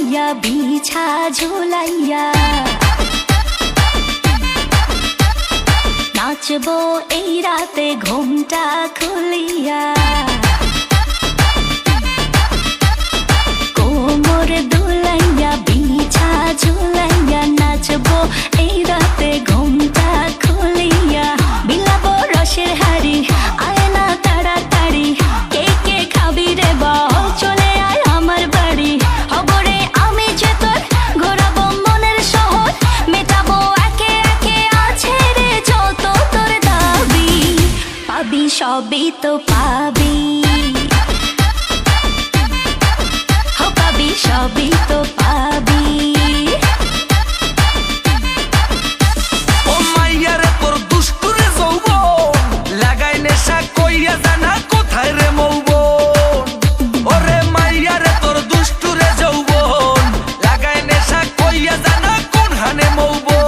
ঝুলাইয়া বিছা ঝুলাইয়া নাচবো এই রাতে ঘুমটা খুলিয়া কোমর দুলাইয়া বিছা ঝুলাইয়া নাচবো এই রাতে ঘুমটা খুলিয়া বিলাবো রসের হাড়ি আয় না তাড়াতাড়ি কে কে খাবি রে বল চলে আয় আমার বাড়ি হবরে আমি যে তোর ঘোরাবো মনের শহর মেটাবো একে একে আছে রে যত তোর দাবি পাবি সবই তো পাবি সবই তো পাবি ও মাইয়ারে তোর দুষ্টুরে যৌবন লাগাই নেশা কইয়া জানা কোথায় রে মৌবন ওরে মাইয়ারে তোর দুষ্টুরে যৌবন লাগাই নেশা কইয়া জানা কোন হানে মৌবন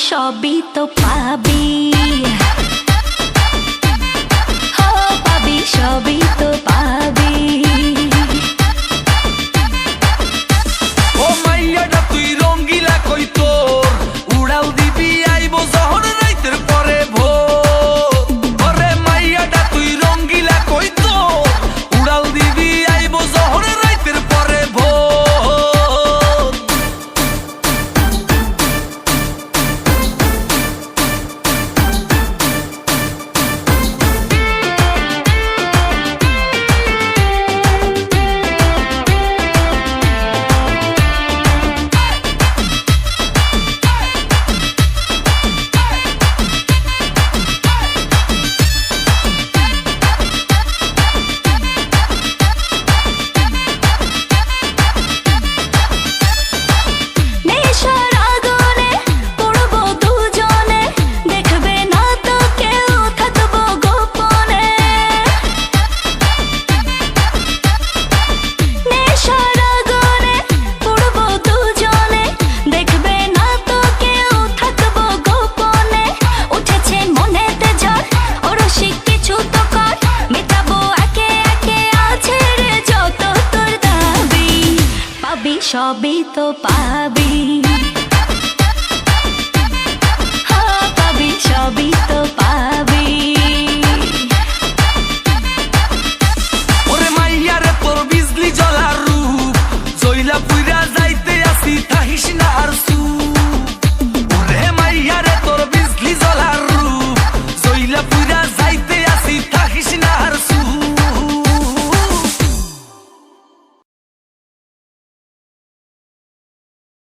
সবই তো পাবি হো পাবি সবই তো পাবি ও মাইয়াটা তুই রঙ্গিলা কই তোর উড়াও দিবি আইবো জহর রাইতের পরে ভোর ওরে মাইয়াটা তুই রঙ্গিলা কই তোর উড়াও দিবি আইবো জহর রাইতের পরে ভোর সবই তো পাবি পাবি সবই তো পাবি ওরে মাইয়ারে তোর বিজলি জ্বলার রূপ জইলা পুইরা যাইতে আসি থাকিস না